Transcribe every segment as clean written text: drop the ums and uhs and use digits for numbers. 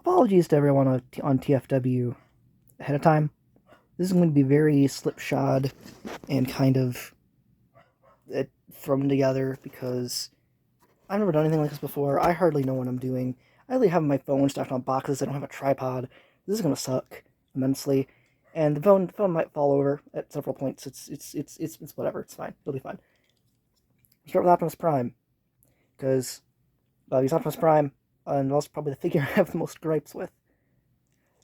Apologies to everyone on TFW ahead of time. This is going to be very slipshod and kind of thrown together because I've never done anything like this before. I hardly know what I'm doing. I only have my phone stacked on boxes. I don't have a tripod. This is going to suck immensely, and the phone might fall over at several points. It's whatever. It's fine. It'll be fine. We'll start with Optimus Prime because he's Optimus Prime, and that's probably the figure I have the most gripes with.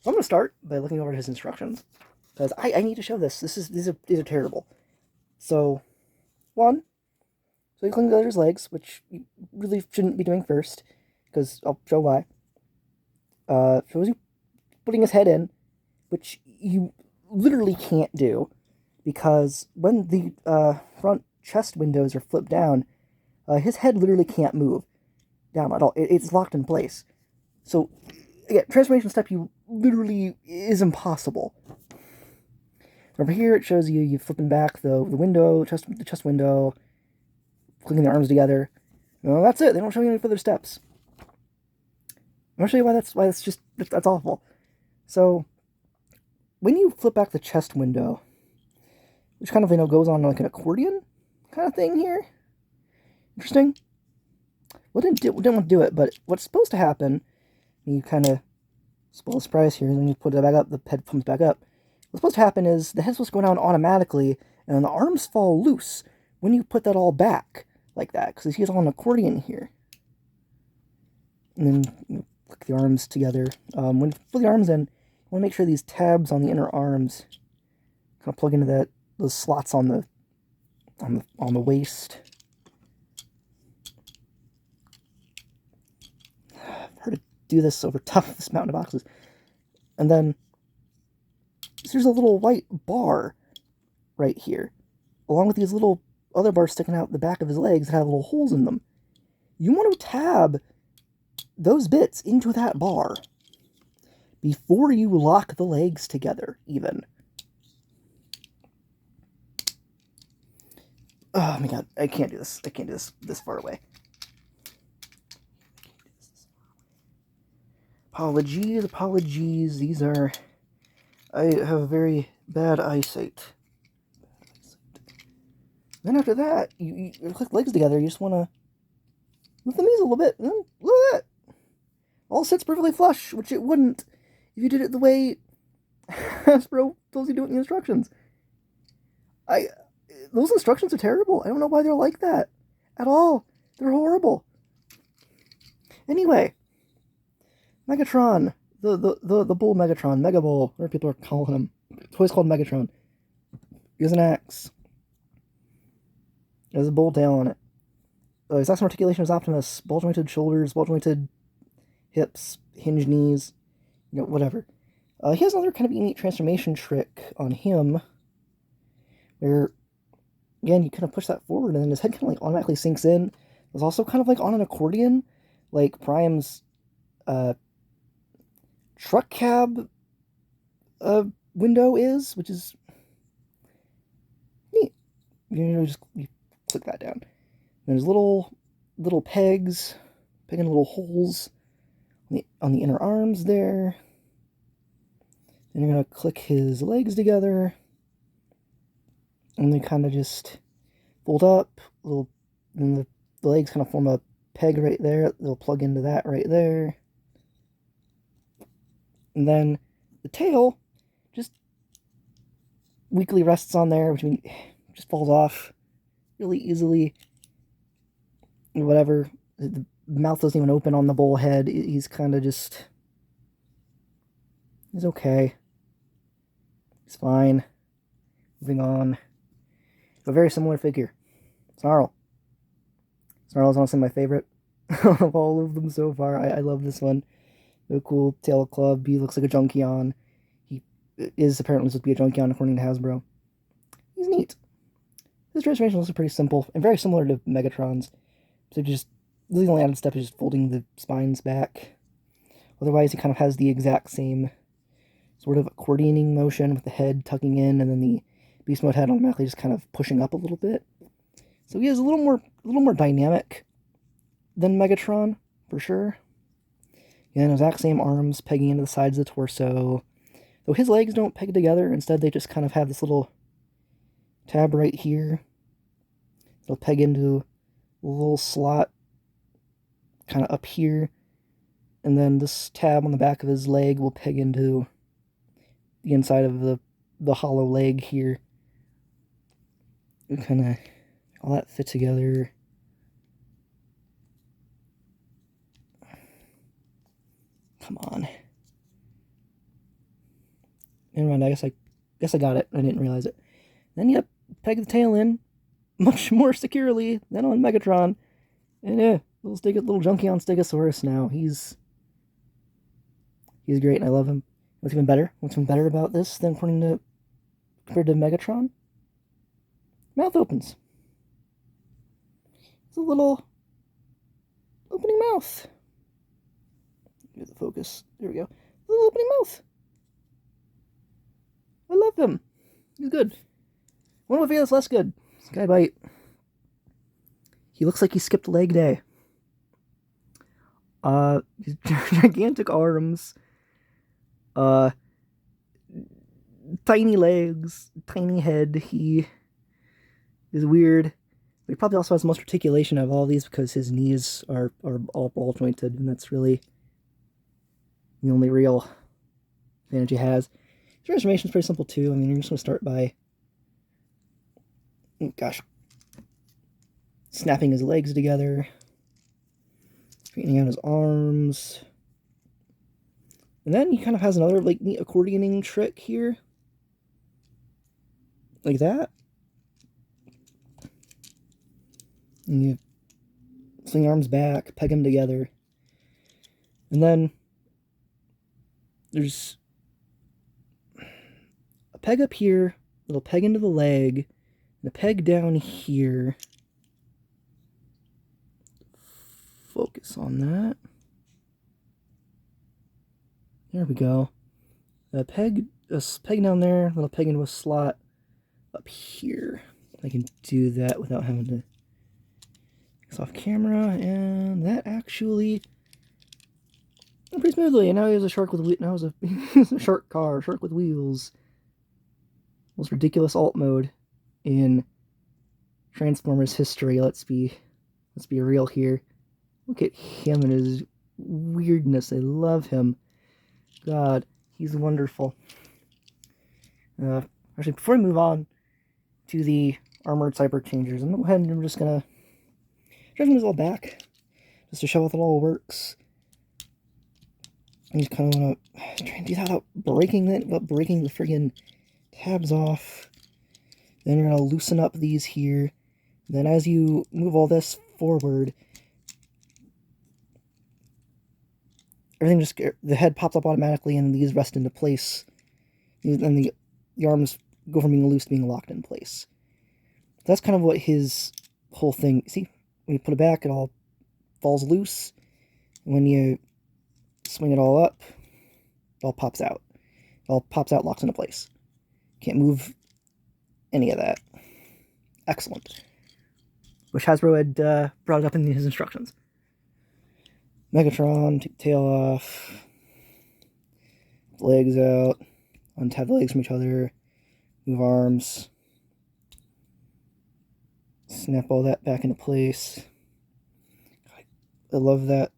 So I'm going to start by looking over his instructions because I need to show this. These are terrible. So, one, so you clean his legs, which you really shouldn't be doing first, because I'll show why. Shows you putting his head in, which you literally can't do, because when the front chest windows are flipped down, his head literally can't move down at all. It's locked in place. So, again, transformation step you literally is impossible. Over here, it shows you flipping back the window, the chest window, clicking their arms together. No, that's it. They don't show you any further steps. I'm gonna show you why that's awful. So, when you flip back the chest window, which kind of goes on like an accordion kind of thing here. Interesting. Well, didn't want to do it, but what's supposed to happen? You kind of spoil the surprise here. When you put it back up, the head comes back up. What's supposed to happen is the head's supposed to go down automatically, and then the arms fall loose when you put that all back like that, because he's on an accordion here. And then you click the arms together. When you put the arms in, you want to make sure these tabs on the inner arms kind of plug into those slots on the waist. I've heard to do this over top of this mountain of boxes. And then there's a little white bar right here, along with these little other bars sticking out the back of his legs that have little holes in them. You want to tab those bits into that bar before you lock the legs together, even. Oh my god, I can't do this. I can't do this far away. Apologies. I have very bad eyesight. Then after that, you click legs together. You just want to move the knees a little bit. And then look at that. All sits perfectly flush, which it wouldn't if you did it the way Hasbro tells you to do it in the instructions. Those instructions are terrible. I don't know why they're like that at all. They're horrible. Anyway, Megatron, the bull Megatron, Mega Bull, whatever people are calling him. It's always called Megatron. He has an axe. He has a bull tail on it. His awesome articulation is Optimus. Ball jointed shoulders, ball jointed hips, hinged knees, whatever. He has another kind of unique transformation trick on him, where, again, you kind of push that forward, and then his head kind of like automatically sinks in. It's also kind of like on an accordion, like Prime's truck cab window is, which is neat. You click that down. And there's little pegs, pegging little holes on the inner arms there. Then you're gonna click his legs together, and they kind of just fold up. Then the legs kind of form a peg right there. They'll plug into that right there. And then the tail just weakly rests on there, which means just falls off really easily. Whatever. The mouth doesn't even open on the bull head. He's kind of just... He's okay. He's fine. Moving on. A very similar figure. Snarl. Snarl is honestly my favorite of all of them so far. I love this one. No cool tail club. He looks like a Junkion. He is apparently supposed to be a Junkion according to Hasbro. He's neat. His transformation looks pretty simple and very similar to Megatron's. So the only added step is just folding the spines back. Otherwise, he kind of has the exact same sort of accordioning motion with the head tucking in, and then the beast mode head automatically just kind of pushing up a little bit. So he is a little more dynamic than Megatron, for sure. Again, exact same arms pegging into the sides of the torso. Though his legs don't peg together, instead they just kind of have this little tab right here. It'll peg into a little slot kind of up here. And then this tab on the back of his leg will peg into the inside of the hollow leg here. Kind of all that fit together. Come on. Never mind, I guess I got it. I didn't realize it. Then yep, peg the tail in much more securely than on Megatron. And yeah, little junkie on Stegosaurus now. He's great and I love him. What's even better about this than compared to Megatron? Mouth opens. It's a little opening mouth. Get the focus. There we go. A little opening mouth. I love him. He's good. One of my favorites less good. Skybite. He looks like he skipped leg day. Gigantic arms. Tiny legs. Tiny head. He is weird. He probably also has the most articulation of all these because his knees are all ball jointed, and that's really the only real advantage he has. His transformation is pretty simple too. I mean, you're just going to start by, snapping his legs together, straightening out his arms, and then he kind of has another neat accordioning trick here, like that. And you swing your arms back, peg them together, and then there's a peg up here, little peg into the leg, and a peg down here. Focus on that. There we go. A peg down there, little peg into a slot up here. I can do that without having to it's off camera, and that actually went pretty smoothly. And now he has a shark with now he's a shark with wheels. Most ridiculous alt mode in Transformers history. Let's be real here. Look at him and his weirdness. I love him. God, he's wonderful. Actually, before we move on to the armored cyber changers, I'm just gonna transform this all back, just to show how it all works. I just kind of want to try and do that without breaking the friggin' tabs off. Then you're gonna loosen up these here. Then as you move all this forward, everything the head pops up automatically, and these rest into place. And the arms go from being loose to being locked in place. That's kind of what his whole thing. See, when you put it back, it all falls loose. When you swing it all up, it all pops out. It all pops out, locks into place. Can't move any of that. Excellent. Which Hasbro had brought it up in his instructions. Megatron, take the tail off, legs out, untap the legs from each other, move arms, snap all that back into place. I love that.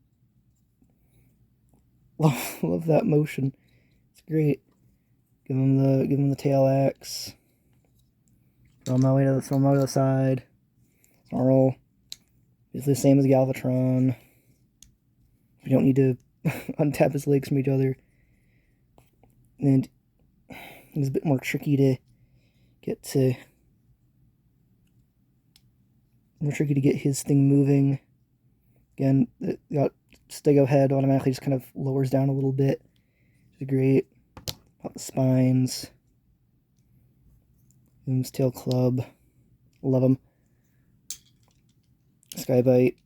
Love that motion. It's great. Give him the tail axe. Throw him out to the side. Snarl. It's the same as Galvatron. We don't need to untap his legs from each other. And it's a bit more tricky to get his thing moving. Again, the Stego head automatically just kind of lowers down a little bit. Which is great. Pop the spines. His tail club. Love him. Skybite.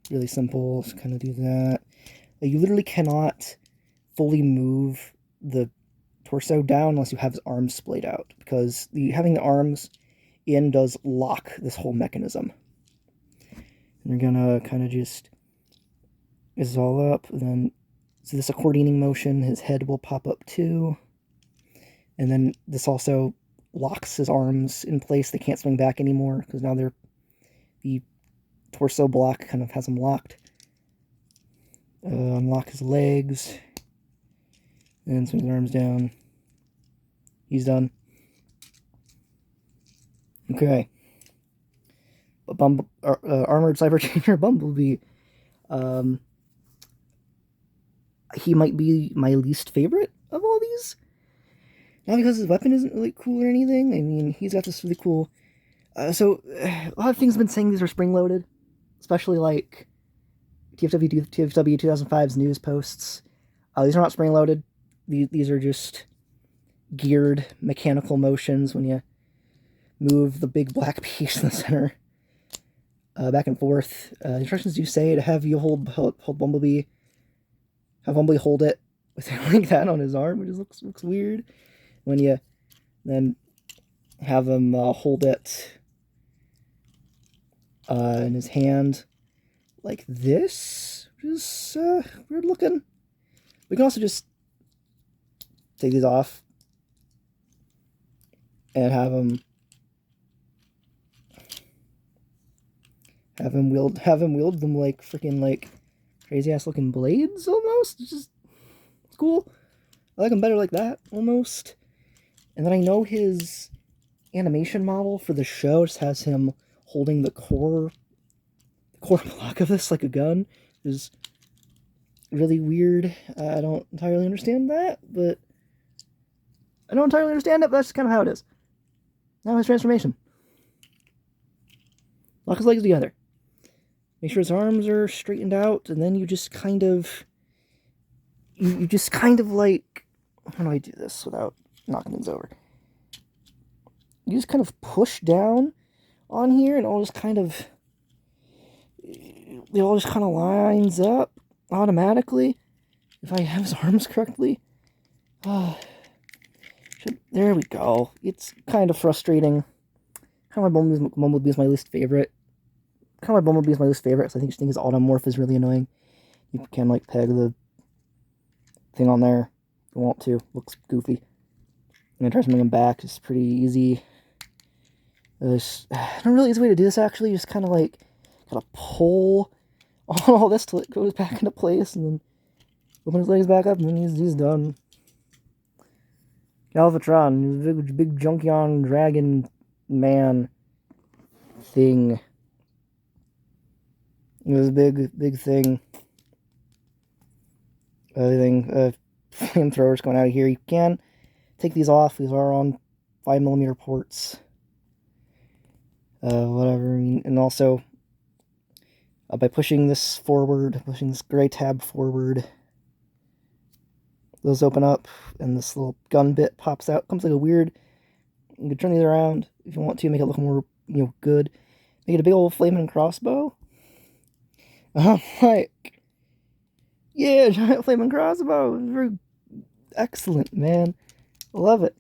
Really simple. Just kind of do that. You literally cannot fully move the torso down unless you have his arms splayed out, because having the arms in does lock this whole mechanism. And you're gonna kind of just, this is all up, and then So this accordioning motion, his head will pop up too. And then this also locks his arms in place. They can't swing back anymore because now the torso block kind of has him locked. Unlock his legs. And swing his arms down. He's done. Okay. Armored Cyber Changer Bumblebee. He might be my least favorite of all these. Not because his weapon isn't really cool or anything. I mean, he's got this really cool... a lot of things have been saying these are spring-loaded. Especially like TFW 2005's news posts. These are not spring-loaded. These are just geared mechanical motions when you move the big black piece in the center back and forth. The instructions do say to have you hold Bumblebee. Have Bumblebee hold it with it like that on his arm, which just looks weird. When you then have him hold it in his hand like this, which is weird looking. We can also just take these off and have him wield them like freaking like crazy ass looking blades almost. It's just cool. I like him better like that almost. And then I know his animation model for the show just has him holding the core block of this like a gun. Which is really weird. I don't entirely understand that, but but that's kind of how it is. Now his transformation. Lock his legs together. Make sure his arms are straightened out, and then you just kind of... You just kind of like... How do I do this without knocking things over? You just kind of push down on here, and it all just kind of... It all just kind of lines up automatically. If I have his arms correctly. There we go. It's kind of frustrating. Kind of my Bumblebee is my least favorite. So I think his automorph is really annoying. You can like peg the thing on there if you want to. Looks goofy. And try to bring him back. It's pretty easy. There's not a really easy way to do this actually. Just kind of like gotta pull on all this till it goes back into place, and then open his legs back up, and then he's done. Galvatron, big Junkion dragon man thing. It was a big thing. Flamethrowers going out of here. You can take these off. These are on 5mm ports. Whatever. And also, by pushing this forward, pushing this gray tab forward, those open up, and this little gun bit pops out. Comes like a weird... You can turn these around if you want to, make it look more, good. Make it a big old flaming crossbow. Like, yeah, giant flaming crossbow. Very excellent, man. Love it.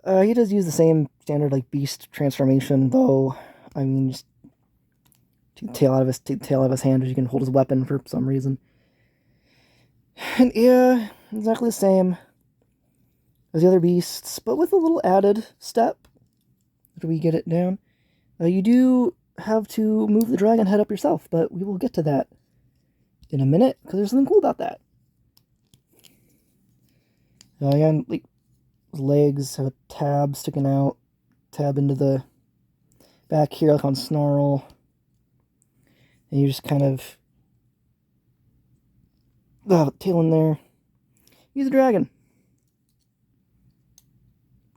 He does use the same standard, like, beast transformation, though. I mean, just take the tail out of his hand, as you can hold his weapon for some reason. And yeah, exactly the same as the other beasts, but with a little added step after we get it down. You do have to move the dragon head up yourself, but we will get to that in a minute, because there's something cool about that. Again, like, his legs have a tab sticking out, tab into the back here, like on Snarl, and you just kind of tail in there. He's a dragon.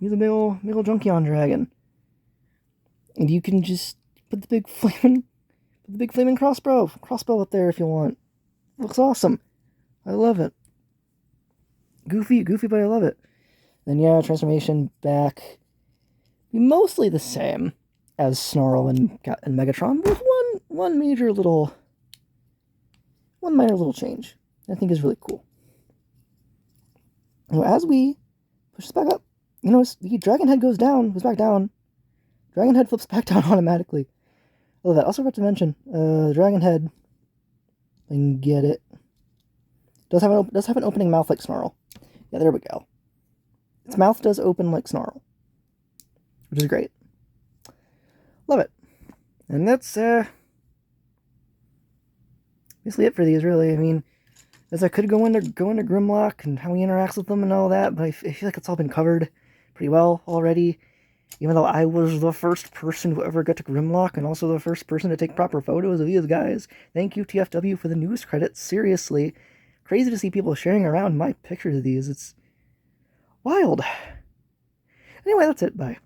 He's a big ol' Junkion dragon. And you can just put the big flaming crossbow up there if you want. It looks awesome. I love it. Goofy, but I love it. Then yeah, transformation back. Mostly the same as Snarl and Megatron, with one minor little change I think is really cool. Now, as we push this back up, the dragon head goes back down. Dragon head flips back down automatically. I love that. Also forgot to mention, the dragon head, if I can get it, Does have an opening mouth like Snarl. Yeah, there we go. Its mouth does open like Snarl, which is great. Love it. And that's basically it for these, really. I mean, as I could go into Grimlock and how he interacts with them and all that, but I feel like it's all been covered pretty well already. Even though I was the first person who ever got to Grimlock and also the first person to take proper photos of these guys. Thank you, TFW, for the news credits. Seriously. Crazy to see people sharing around my pictures of these. It's wild. Anyway, that's it. Bye.